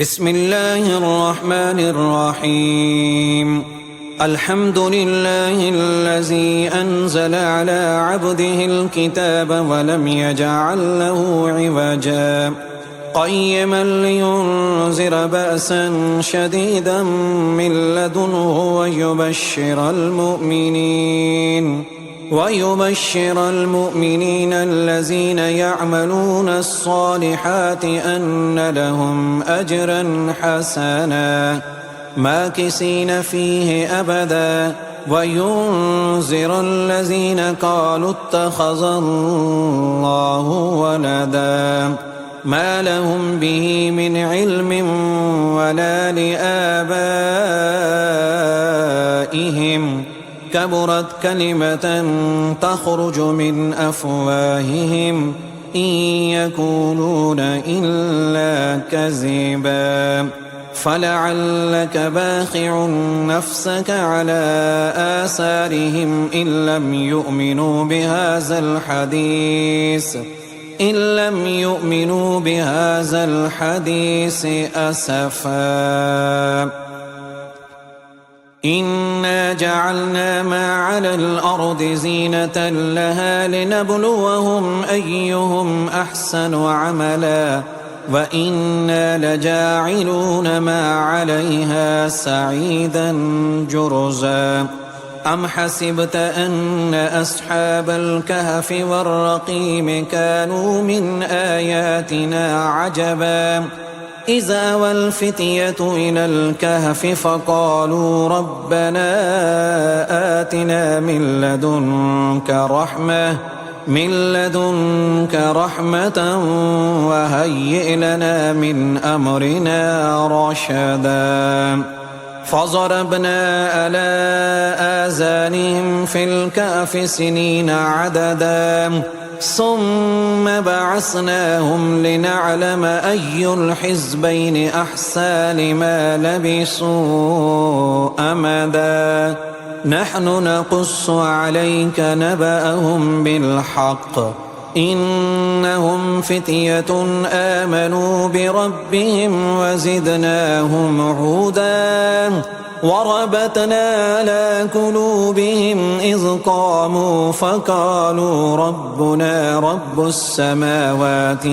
بسم الله الرحمن الرحيم. الحمد لله الذي أنزل على عبده الكتاب ولم يجعل له عوجا قيما لينذر بأسا شديدا من لدنه ويبشر المؤمنين الذين يعملون الصالحات أن لهم أجرا حسنا ماكثين فيه أبدا وينذر الذين قالوا اتخذ الله ولدا ما لهم به من علم ولا لآبائهم كبرت كلمة تخرج من أفواههم إن يقولون إلا كذبا فلعلك باخع نفسك على آثارهم إن لم يؤمنوا بهذا الحديث أسفا. إنا جعلنا ما على الأرض زينة لها لنبلوهم أيهم أحسن عملا وإنا لجاعلون ما عليها سعيدا جرزا. أم حسبت أن أصحاب الكهف والرقيم كانوا من آياتنا عجبا إذ أوى الفتية إلى الكهف فقالوا ربنا آتنا من لدنك رحمة وهيئ لنا من أمرنا رشدا. فضربنا على آذانهم في الكهف سنين عددا ثم بعثناهم لنعلم أي الحزبين أحصى لما لبثوا أمدا. نحن نقص عليك نبأهم بالحق إنهم فتية آمنوا بربهم وزدناهم هدى وربطنا على قلوبهم إذ قاموا فقالوا ربنا رب السماوات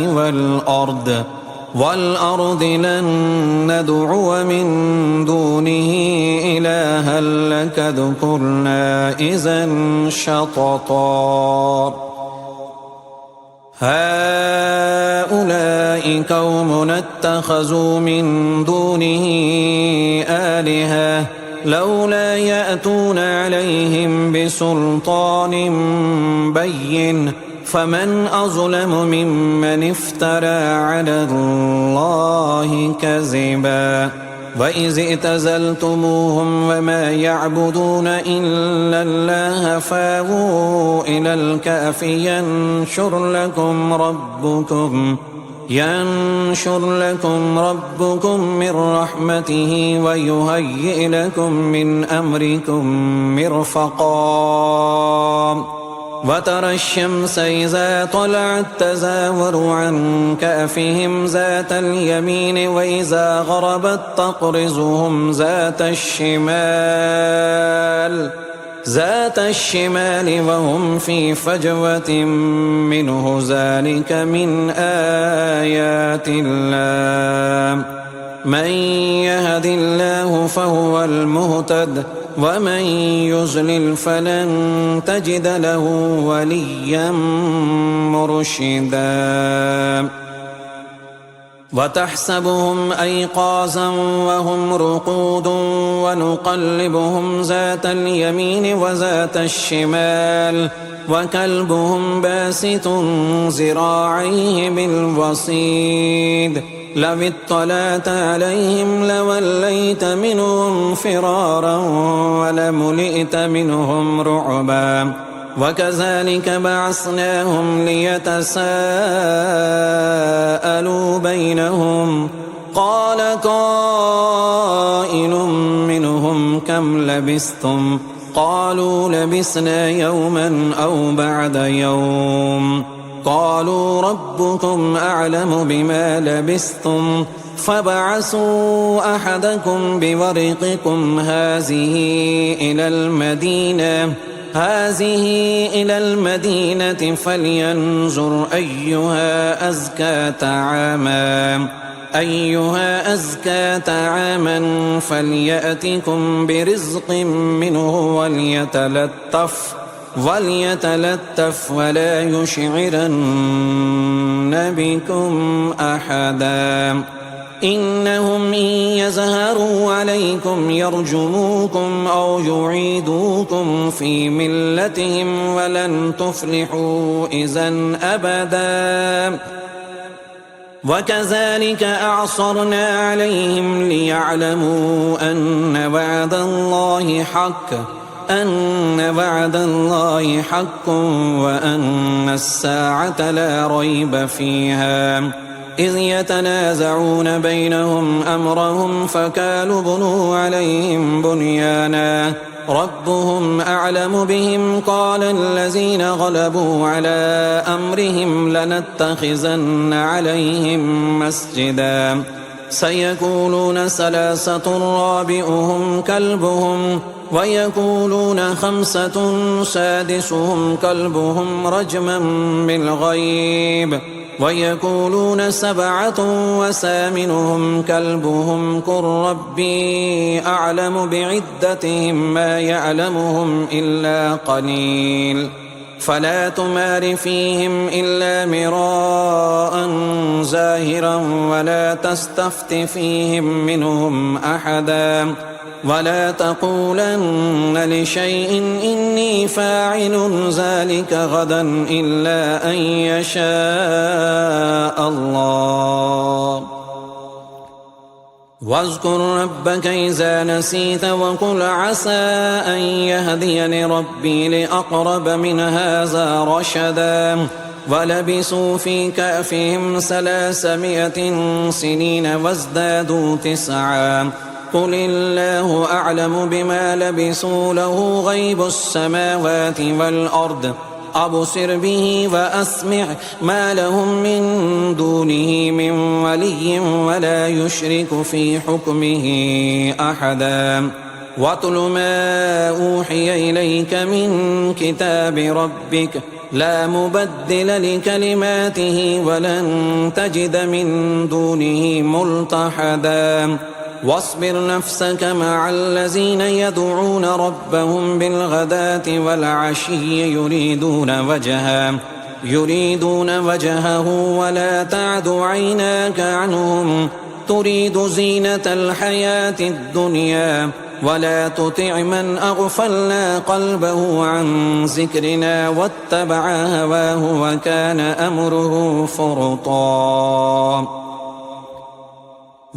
والأرض لن ندعو من دونه إلها لقد قلنا إذا شططا. هؤلاء قوم اتخذوا من دونه آلهة لولا يأتون عليهم بسلطان بين فمن أظلم ممن افترى على الله كذبا. وإذ اعتزلتموهم وما يعبدون إلا الله فاووا إلى الكهف ينشر لكم ربكم من رحمته ويهيئ لكم من أمركم مرفقا. وترى الشمس إذا طلعت تزاور عن كهفهم ذات اليمين وإذا غربت تقرضهم ذات الشمال وهم في فجوة منه ذلك من آيات الله. من يهد الله فهو المهتد ومن يضلل فلن تجد له وليا مرشدا. وتحسبهم أيقاظا وهم رقود ونقلبهم ذات اليمين وذات الشمال وكلبهم باسط ذراعيه بالوصيد لو اطلعت عليهم لوليت منهم فرارا ولملئت منهم رعبا. وكذلك بعثناهم ليتساءلوا بينهم قال قائل منهم كم لبثتم قالوا لبثنا يوما أو بعد يوم قالوا ربكم أعلم بما لبثتم فابعثوا أحدكم بورقكم هذه إلى المدينة فلينظر أيها أزكى طعاما فليأتكم برزق منه وليتلطف ولا يشعرن بكم أحدا إنهم إن يظهروا عليكم يرجموكم أو يعيدوكم في ملتهم ولن تفلحوا إذا أبدا وكذلك أعصرنا عليهم ليعلموا أن وعد الله حق وأن الساعة لا ريب فيها إذ يتنازعون بينهم أمرهم فقالوا بنوا عليهم بنيانا ربهم أعلم بهم قال الذين غلبوا على أمرهم لنتخذن عليهم مسجدا سيقولون ثلاثة رابعهم كلبهم ويقولون خمسة سادسهم كلبهم رجما بالغيب ويقولون سبعة وثامنهم كلبهم قل ربي أعلم بعدتهم ما يعلمهم إلا قليل فلا تمار فيهم إلا مراء ظاهرا ولا تستفت فيهم منهم أحدا ولا تقولن لشيء إني فاعل ذلك غدا إلا أن يشاء الله واذكر ربك إذا نسيت وقل عسى أن يهديني ربي لأقرب من هذا رشدا ولبثوا في كهفهم 300 سنين وازدادوا 9 قل الله أعلم بما لبثوا له غيب السماوات والأرض أبصر به وأسمع ما لهم من دونه من ولي ولا يشرك في حكمه أحدا واتل ما أوحي إليك من كتاب ربك لا مبدل لكلماته ولن تجد من دونه ملتحدا واصبر نفسك مع الذين يدعون ربهم بالغداة والعشي يريدون وجهه ولا تعد عيناك عنهم تريد زينة الحياة الدنيا ولا تطع من أغفلنا قلبه عن ذكرنا واتبع هواه وكان أمره فرطا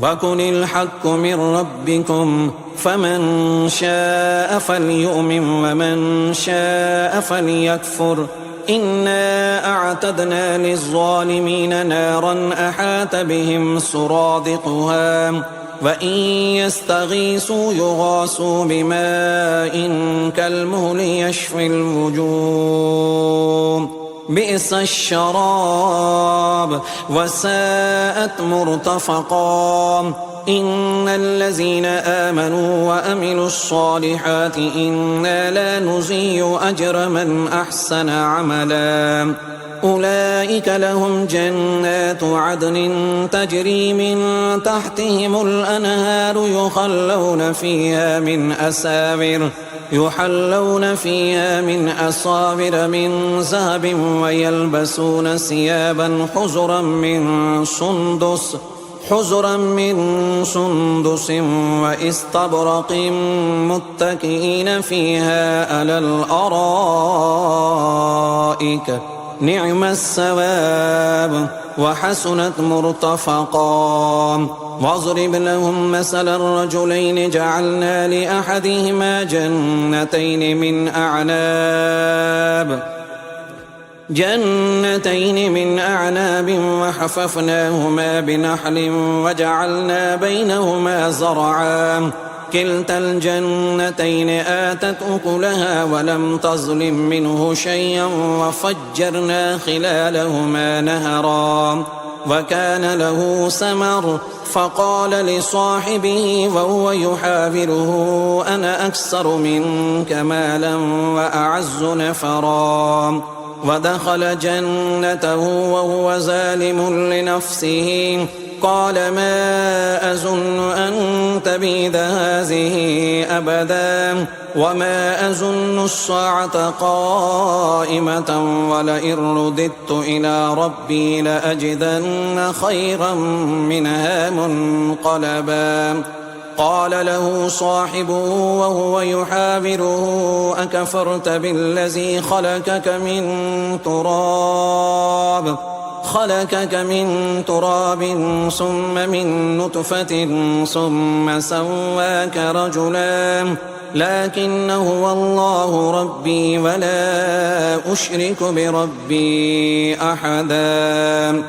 وقل الحق من ربكم فمن شاء فليؤمن ومن شاء فليكفر إنا أعتدنا للظالمين نارا أحاط بهم سرادقها وإن يستغيثوا يغاثوا بماء كالمهل يشفي الوجوه بئس الشراب وساءت مرتفقا إن الذين آمنوا وأملوا الصالحات إنا لا نضيع أجر من أحسن عملا أولئك لهم جنات عدن تجري من تحتهم الأنهار يحلون فيها من أساور من ذهب ويلبسون ثيابا حزرا من سندس واستبرق متكئين فيها على الأرائك نعم الثواب وحسنت مرتفقا واضرب لهم مثل الرجلين جعلنا لأحدهما جنتين من أعناب وحففناهما بنخل وجعلنا بينهما زرعا كلتا الجنتين آتت أكلها ولم تظلم منه شيئا وفجرنا خلالهما نهرا وكان له ثمر فقال لصاحبه وهو يحاوره أنا أكثر منك مالا وأعز نفرا ودخل جنته وهو ظالم لنفسه قال ما أظن أن تبيد هذه أبدا وما أظن الساعة قائمة ولئن رددت إلى ربي لأجدن خيرا منها منقلبا قال له صاحبه وهو يحاوره أكفرت بالذي خلقك من تراب ثم من نطفة ثم سواك رجلا لكن هو الله ربي ولا أشرك بربي أحدا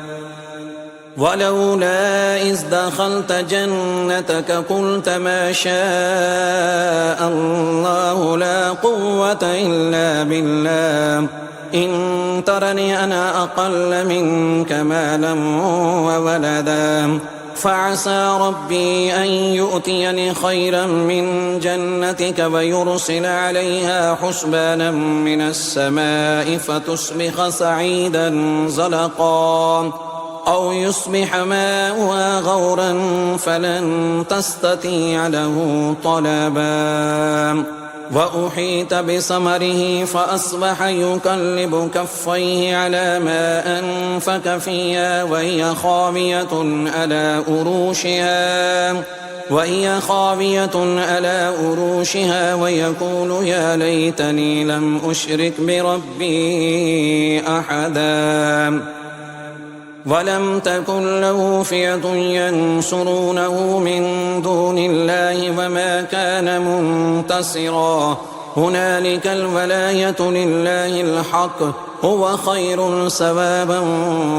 ولولا إذ دخلت جنتك قلت ما شاء الله لا قوة إلا بالله إن ترني أنا أقل منك مالا وولدا فعسى ربي أن يؤتيني خيرا من جنتك ويرسل عليها حسبانا من السماء فتصبح صعيدا زلقا أو يصبح ماؤها غورا فلن تستطيع له طلبا وأحيط بثمره فأصبح يقلب كفيه على ما أنفق فيها وهي خاوية على أروشها ويقول يا ليتني لم أشرك بربي أحدا ولم تكن له فئة ينصرونه من دون الله وما كان منتصرا هنالك الولاية لله الحق هو خير ثوابا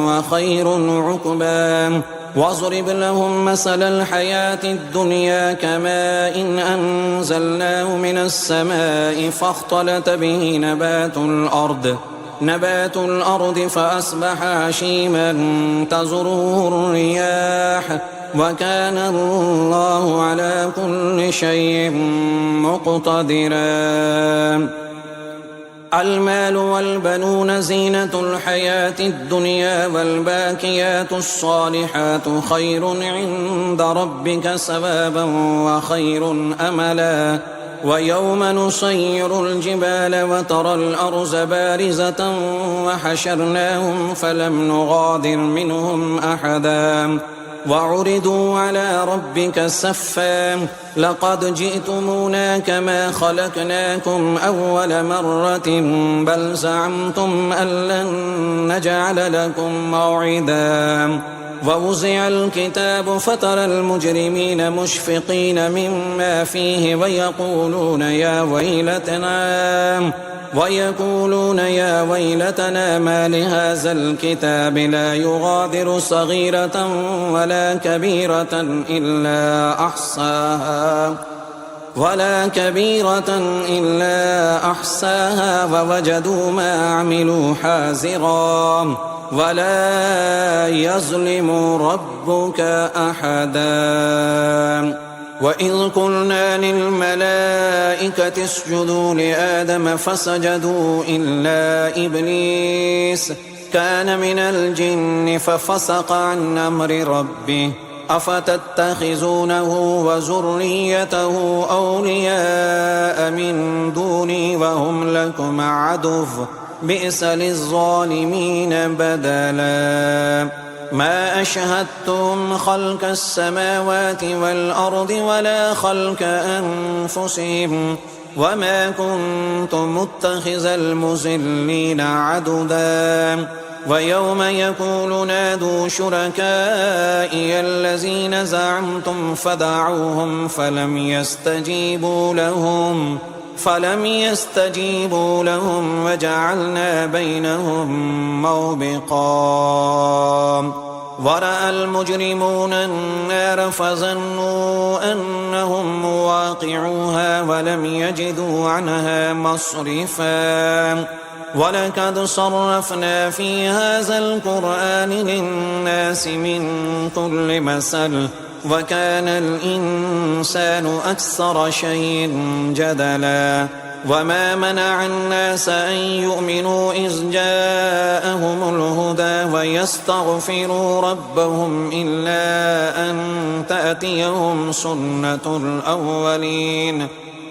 وخير عقبا واضرب لهم مثل الحياة الدنيا كماء إن أنزلناه من السماء فاختلط به نبات الأرض فأصبح هشيما تذروه الرياح وكان الله على كل شيء مقتدرا المال والبنون زينة الحياة الدنيا والباقيات الصالحات خير عند ربك ثوابا وخير أملا ويوم نسير الجبال وترى الأرض بارزة وحشرناهم فلم نغادر منهم أحدا وعرضوا على ربك صفا لقد جئتمونا كما خلقناكم أول مرة بل زعمتم أن لن نجعل لكم موعدا ووزع الكتاب فترى المجرمين مشفقين مما فيه ويقولون يا ويلتنا ما لهذا الكتاب لا يغادر صغيرة ولا كبيرة إلا أحصاها ووجدوا ما عملوا حاضرا ولا يظلم ربك أحدا وإذ قلنا للملائكة اسجدوا لآدم فسجدوا إلا إبليس كان من الجن ففسق عن أمر ربه أفتتخذونه وذريته أولياء من دوني وهم لكم عدو بئس للظالمين بدلا ما أشهدتم خلق السماوات والأرض ولا خلق أنفسهم وما كنت متخذ المضلين عضدا ويوم يقول نادوا شركائي الذين زعمتم فدعوهم فلم يستجيبوا لهم وجعلنا بينهم موبقا ورأى المجرمون النار فظنوا أنهم مواقعوها ولم يجدوا عنها مصرفا ولقد صرفنا في هذا القرآن للناس من كل مثل وكان الإنسان أكثر شيء جدلا وما منع الناس أن يؤمنوا إذ جاءهم الهدى ويستغفروا ربهم إلا أن تأتيهم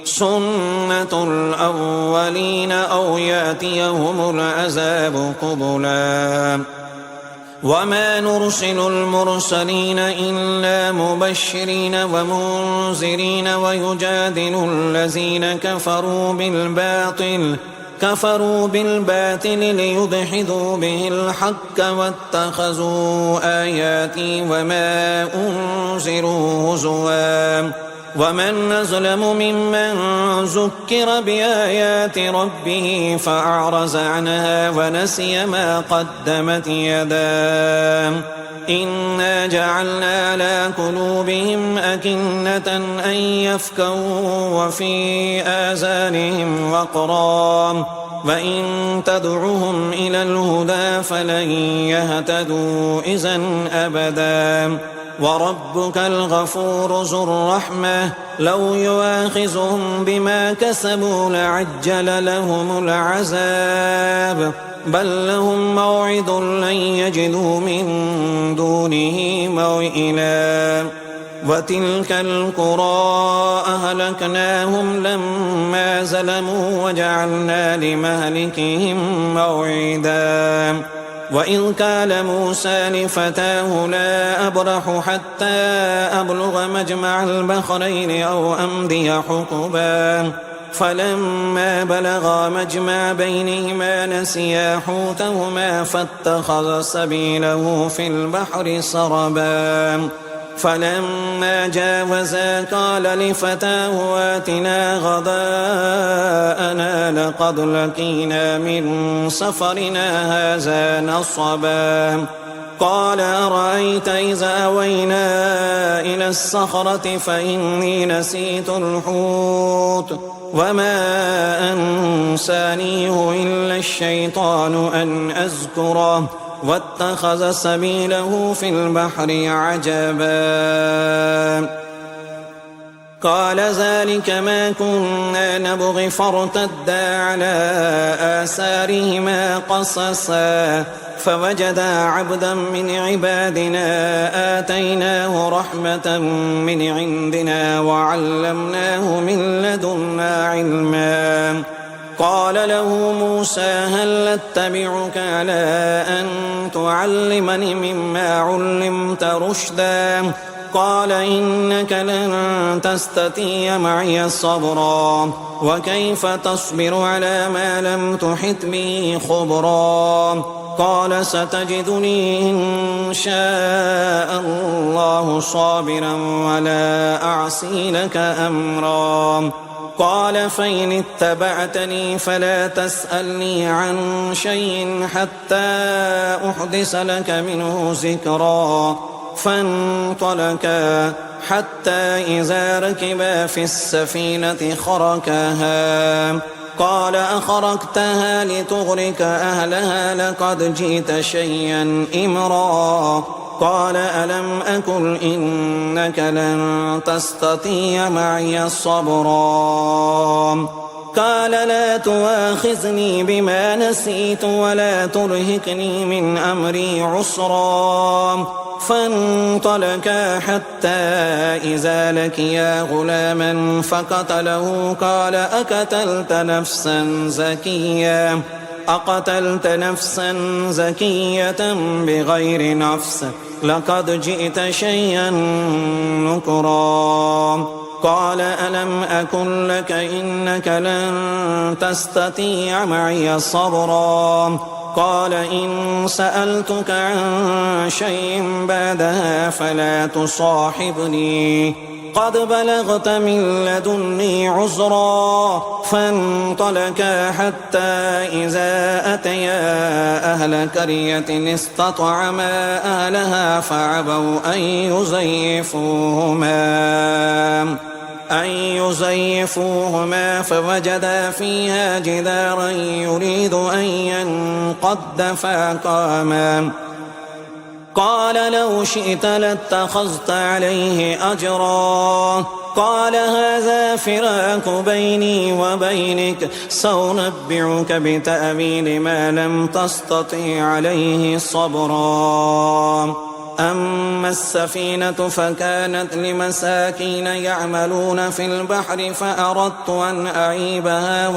سنة الأولين أو يأتيهم العذاب قبلا وما نرسل المرسلين إلا مبشرين ومنذرين ويجادل الذين كفروا بالباطل ليدحضوا به الحق واتخذوا آياتي وما أنذروا هزوا ومن أظلم ممن ذكر بآيات ربه فأعرض عنها ونسي ما قدمت يداه إنا جعلنا على قلوبهم أكنة أن يفقهوا وفي آذانهم وقرا وإن تدعهم إلى الهدى فلن يهتدوا إذا أبدا وربك الغفور ذو الرحمة لو يؤاخذهم بما كسبوا لعجل لهم العذاب بل لهم موعد لن يجدوا من دونه موئلا وتلك القرى أهلكناهم لما ظلموا وجعلنا لمهلكهم موعدا وإذ قال موسى لفتاه لا أبرح حتى أبلغ مجمع البحرين أو أمضي حقبا فلما بلغا مجمع بينهما نسيا حوتهما فاتخذ سبيله في البحر سربا فلما جاوزا قال لفتاه آتنا غداءنا لقد لقينا من سفرنا هذا نصبا قال أرأيت إذا أوينا إلى الصخرة فإني نسيت الحوت وما أنسانيه إلا الشيطان أن أذكره واتخذ سبيله في البحر عجبا قال ذلك ما كنا نبغي فارتدا على آثارهما قصصا فوجدا عبدا من عبادنا آتيناه رحمة من عندنا وعلمناه من لدنا علما قال له موسى هل أتبعك على أن تعلمني مما علمت رشدا قال إنك لن تستطيع معي صبرا وكيف تصبر على ما لم تحط به خبرا قال ستجدني إن شاء الله صابرا ولا أعصي لك أمرا قال فإن اتبعتني فلا تسألني عن شيء حتى أحدث لك منه ذكرا فانطلقا حتى إذا ركبا في السفينة خرقها قال أخرقتها لتغرق أهلها لقد جئت شيئا إمرا قال ألم أقل إنك لن تستطيع معي صبرا قال لا تؤاخذني بما نسيت ولا ترهقني من أمري عسرا فانطلقا حتى إذا لقيا غلاما فقتله قال أقتلت نفسا زكية بغير نفس لقد جئت شيئا نكرا قال ألم أكن لك إنك لن تستطيع معي صبرا قال إن سألتك عن شيء بعدها فلا تصاحبني قد بلغت من لدني عذرا فانطلقا حتى إذا أتيا أهل قرية استطعما أهلها فعبوا أن ليزيفوهما فوجدا فيها جدارا يريد أن ينقض فأقاما قال لو شئت لاتخذت عليه أجرا قال هذا فراق بيني وبينك سأنبئك بتأويل ما لم تستطع عليه صبرا أما السفينة فكانت لمساكين يعملون في البحر فأردت أن أعيبها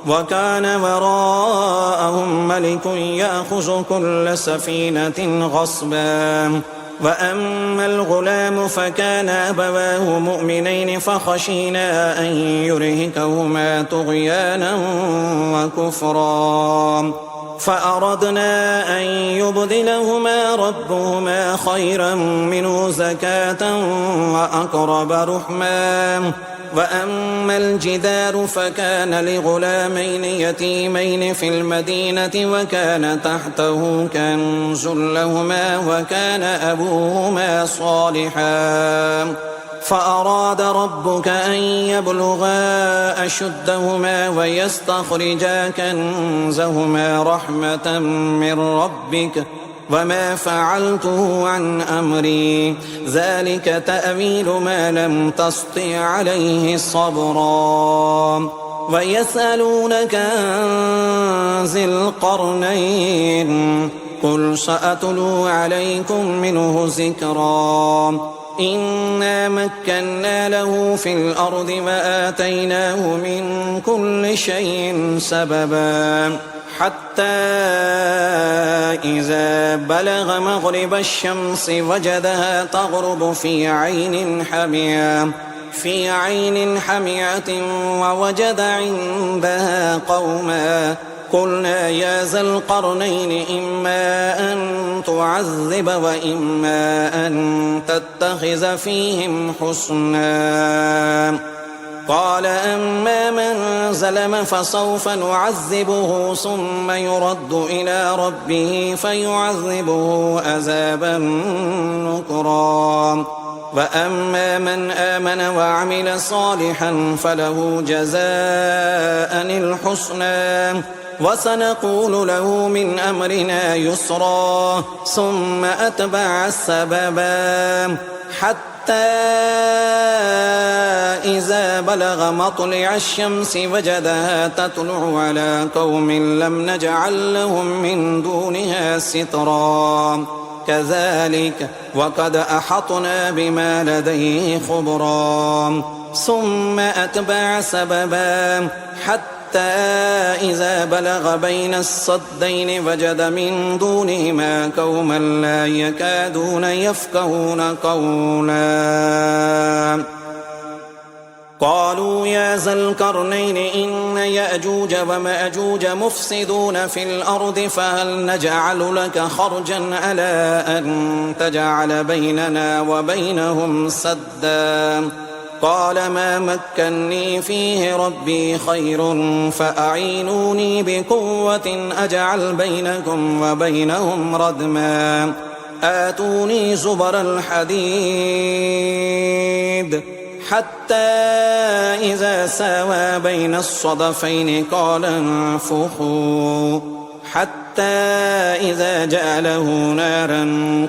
وكان وراءهم ملك يأخذ كل سفينة غصبا وأما الغلام فكان أبواه مؤمنين فخشينا أن يرهقهما طغيانا وكفرا فأردنا أن يبدلهما ربهما خيرا منه زكاة وأقرب رحما وأما الجدار فكان لغلامين يتيمين في المدينة وكان تحته كنز لهما وكان أبوهما صالحا فأراد ربك أن يبلغا أشدهما ويستخرجا كنزهما رحمة من ربك وما فعلته عن أمري ذلك تأويل ما لم تسطع عليه صبرا ويسألونك عن ذي القرنين قل سأتلو عليكم منه ذكرا إنا مكنا له في الأرض وآتيناه من كل شيء سببا حتى إذا بلغ مغرب الشمس وجدها تغرب في عين حمية ووجد عندها قوما قلنا يا ذا القرنين إما أن تعذب وإما أن تتخذ فيهم حسنا قال أما من ظلم فسوف نعذبه ثم يرد إلى ربه فيعذبه عذابا نكرا وأما من آمن وعمل صالحا فله جزاء الحسنى وسنقول له من أمرنا يسرا ثم أتبع السببا حتى إذا بلغ مطلع الشمس وجدها تطلع على قوم لم نجعل لهم من دونها سترا كذلك وقد أحطنا بما لديه خبرا ثم أتبع سببا حتى إذا بلغ بين الصدين وجد من دونهما قوما لا يكادون يفقهون قولا قالوا يا ذا القرنين إن يأجوج ومأجوج مفسدون في الأرض فهل نجعل لك خرجا على أن تجعل بيننا وبينهم سدا قال ما مكني فيه ربي خير فأعينوني بقوة أجعل بينكم وبينهم ردما آتوني زبر الحديد حتى إذا ساوى بين الصدفين قال انفخوا حتى إذا جعله نارا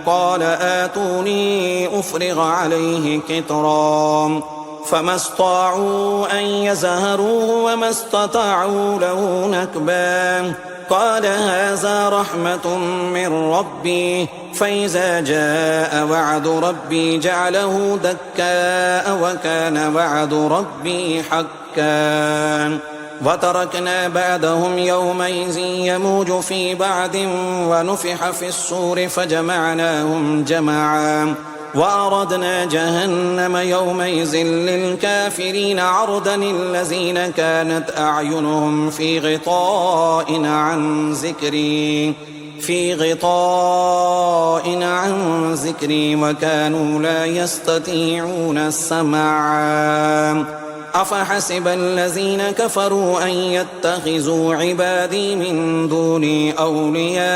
قال آتوني أفرغ عليه قطرا فما استطاعوا أن يزهروه وما استطاعوا له نكبا قال هذا رحمة من ربي فإذا جاء وعد ربي جعله دكاء وكان وعد ربي حقا وتركنا بعدهم يومئذ يموج في بعد ونفح في الصور فجمعناهم جمعا وأردنا جهنم يومئذ للكافرين عرضا الذين كانت أعينهم في غطاء عن ذكري وكانوا لا يستطيعون سمعا أفحسب الذين كفروا أن يتخذوا عبادي من دوني أولياء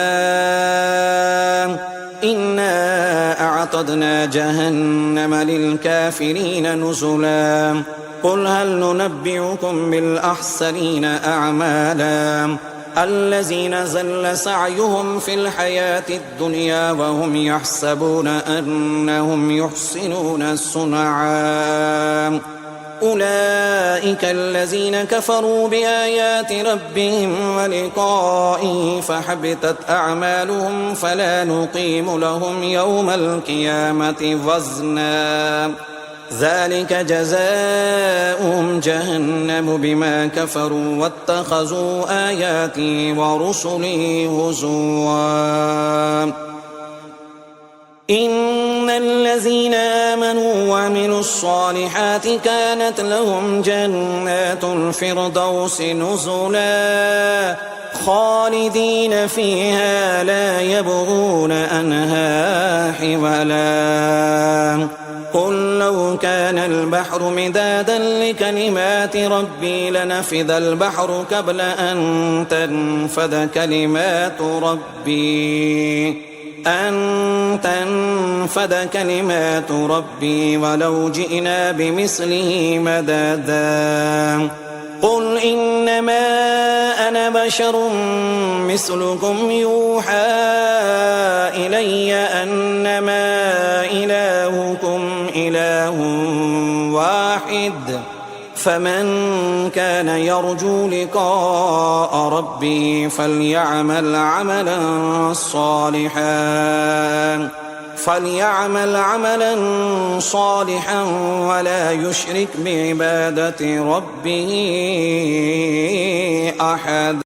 إنا أعتدنا جهنم للكافرين نزلا قل هل ننبئكم بالأخسرين أعمالا الذين زل سعيهم في الحياة الدنيا وهم يحسبون أنهم يحسنون صنعا أولئك الذين كفروا بآيات ربهم ولقائه فحبطت أعمالهم فلا نقيم لهم يوم القيامة وزنا ذلك جزاؤهم جهنم بما كفروا واتخذوا آياتي ورسلي هزوا إن الذين آمنوا وعملوا الصالحات كانت لهم جنات الفردوس نزلا خالدين فيها لا يبغون عنها حولا قل لو كان البحر مدادا لكلمات ربي لنفد البحر قبل أن تنفد كلمات ربي ولو جئنا بمثله مددا قل إنما أنا بشر مثلكم يوحى إلي أنما إلهكم إله واحد فمن كان يرجو لقاء ربه فليعمل عملا صالحا ولا يشرك بعبادة ربه أحد.